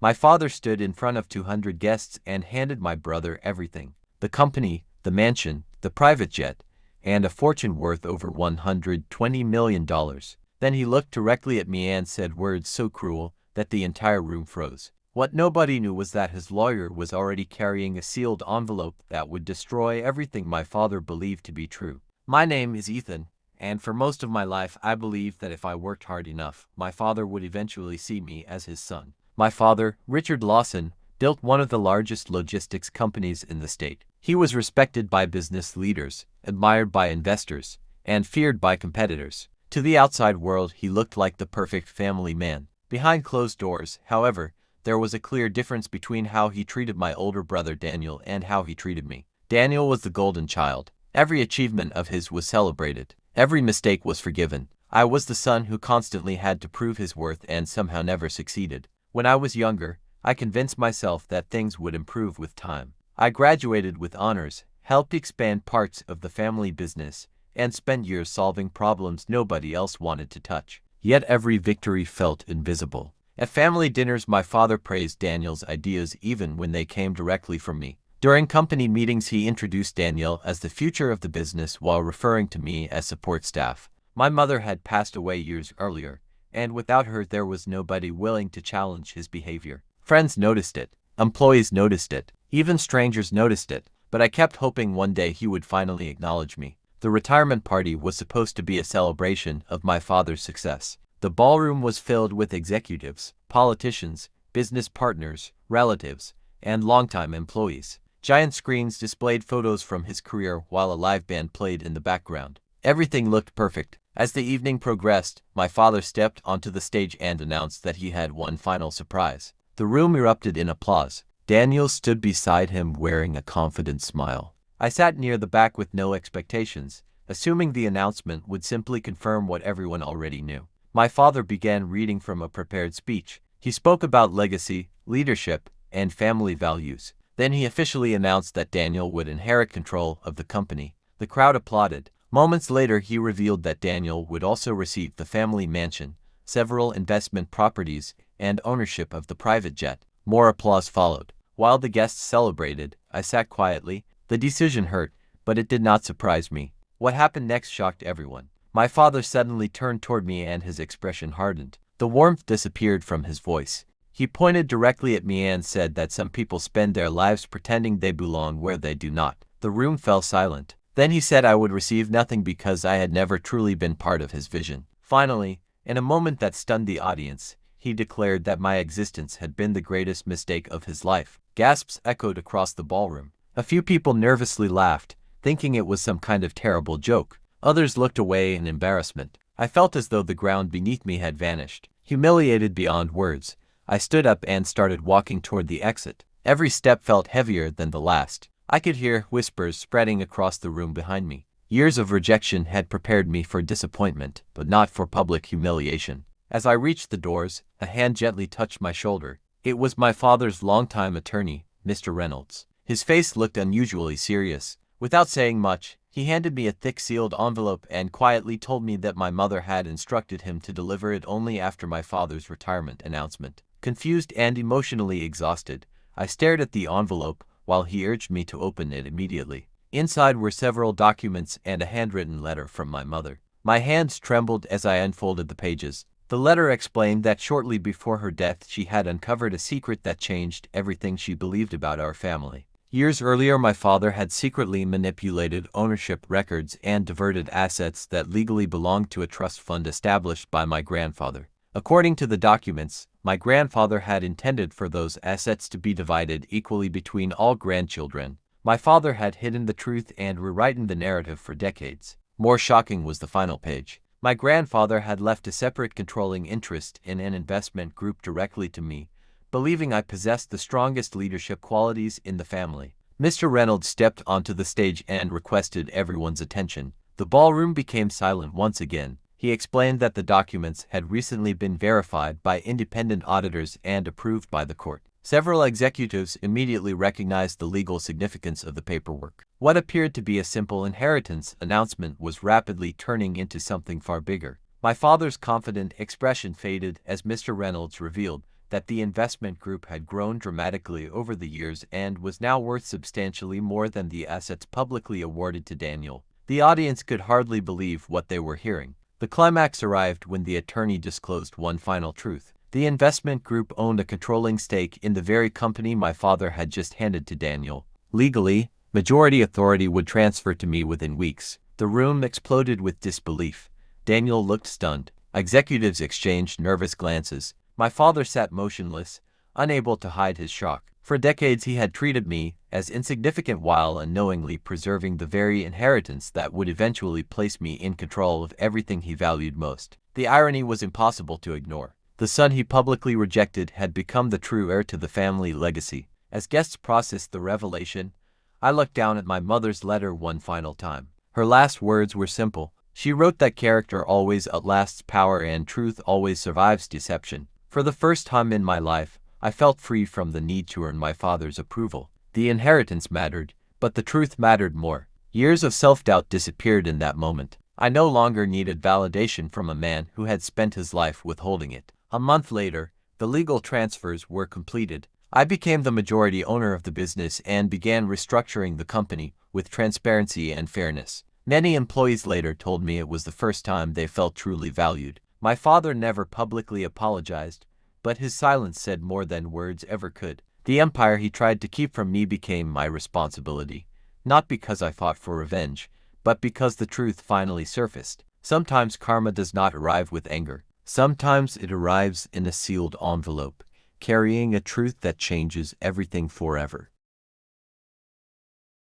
My father stood in front of 200 guests and handed my brother everything: the company, the mansion, the private jet, and a fortune worth over $120 million. Then he looked directly at me and said words so cruel that the entire room froze. What nobody knew was that his lawyer was already carrying a sealed envelope that would destroy everything my father believed to be true. My name is Ethan, and for most of my life I believed that if I worked hard enough, my father would eventually see me as his son. My father, Richard Lawson, built one of the largest logistics companies in the state. He was respected by business leaders, admired by investors, and feared by competitors. To the outside world, he looked like the perfect family man. Behind closed doors, however, there was a clear difference between how he treated my older brother Daniel and how he treated me. Daniel was the golden child. Every achievement of his was celebrated. Every mistake was forgiven. I was the son who constantly had to prove his worth and somehow never succeeded. When I was younger, I convinced myself that things would improve with time. I graduated with honors, helped expand parts of the family business, and spent years solving problems nobody else wanted to touch. Yet every victory felt invisible. At family dinners, my father praised Daniel's ideas even when they came directly from me. During company meetings, he introduced Daniel as the future of the business while referring to me as support staff. My mother had passed away years earlier, and without her there was nobody willing to challenge his behavior. Friends noticed it, employees noticed it, even strangers noticed it, but I kept hoping one day he would finally acknowledge me. The retirement party was supposed to be a celebration of my father's success. The ballroom was filled with executives, politicians, business partners, relatives, and longtime employees. Giant screens displayed photos from his career while a live band played in the background. Everything looked perfect. As the evening progressed, my father stepped onto the stage and announced that he had one final surprise. The room erupted in applause. Daniel stood beside him wearing a confident smile. I sat near the back with no expectations, assuming the announcement would simply confirm what everyone already knew. My father began reading from a prepared speech. He spoke about legacy, leadership, and family values. Then he officially announced that Daniel would inherit control of the company. The crowd applauded. Moments later, he revealed that Daniel would also receive the family mansion, several investment properties, and ownership of the private jet. More applause followed. While the guests celebrated, I sat quietly. The decision hurt, but it did not surprise me. What happened next shocked everyone. My father suddenly turned toward me and his expression hardened. The warmth disappeared from his voice. He pointed directly at me and said that some people spend their lives pretending they belong where they do not. The room fell silent. Then he said I would receive nothing because I had never truly been part of his vision. Finally, in a moment that stunned the audience, he declared that my existence had been the greatest mistake of his life. Gasps echoed across the ballroom. A few people nervously laughed, thinking it was some kind of terrible joke. Others looked away in embarrassment. I felt as though the ground beneath me had vanished. Humiliated beyond words, I stood up and started walking toward the exit. Every step felt heavier than the last. I could hear whispers spreading across the room behind me. Years of rejection had prepared me for disappointment, but not for public humiliation. As I reached the doors, a hand gently touched my shoulder. It was my father's longtime attorney, Mr. Reynolds. His face looked unusually serious. Without saying much, he handed me a thick sealed envelope and quietly told me that my mother had instructed him to deliver it only after my father's retirement announcement. Confused and emotionally exhausted, I stared at the envelope while he urged me to open it immediately. Inside were several documents and a handwritten letter from my mother. My hands trembled as I unfolded the pages. The letter explained that shortly before her death she had uncovered a secret that changed everything she believed about our family. Years earlier, my father had secretly manipulated ownership records and diverted assets that legally belonged to a trust fund established by my grandfather. According to the documents, my grandfather had intended for those assets to be divided equally between all grandchildren. My father had hidden the truth and rewritten the narrative for decades. More shocking was the final page. My grandfather had left a separate controlling interest in an investment group directly to me, believing I possessed the strongest leadership qualities in the family. Mr. Reynolds stepped onto the stage and requested everyone's attention. The ballroom became silent once again. He explained that the documents had recently been verified by independent auditors and approved by the court. Several executives immediately recognized the legal significance of the paperwork. What appeared to be a simple inheritance announcement was rapidly turning into something far bigger. My father's confident expression faded as Mr. Reynolds revealed that the investment group had grown dramatically over the years and was now worth substantially more than the assets publicly awarded to Daniel. The audience could hardly believe what they were hearing. The climax arrived when the attorney disclosed one final truth. The investment group owned a controlling stake in the very company my father had just handed to Daniel. Legally, majority authority would transfer to me within weeks. The room exploded with disbelief. Daniel looked stunned. Executives exchanged nervous glances. My father sat motionless, unable to hide his shock. For decades he had treated me as insignificant while unknowingly preserving the very inheritance that would eventually place me in control of everything he valued most. The irony was impossible to ignore. The son he publicly rejected had become the true heir to the family legacy. As guests processed the revelation, I looked down at my mother's letter one final time. Her last words were simple. She wrote that character always outlasts power and truth always survives deception. For the first time in my life, I felt free from the need to earn my father's approval. The inheritance mattered, but the truth mattered more. Years of self-doubt disappeared in that moment. I no longer needed validation from a man who had spent his life withholding it. A month later, the legal transfers were completed. I became the majority owner of the business and began restructuring the company with transparency and fairness. Many employees later told me it was the first time they felt truly valued. My father never publicly apologized, but his silence said more than words ever could. The empire he tried to keep from me became my responsibility, not because I fought for revenge, but because the truth finally surfaced. Sometimes karma does not arrive with anger. Sometimes it arrives in a sealed envelope, carrying a truth that changes everything forever.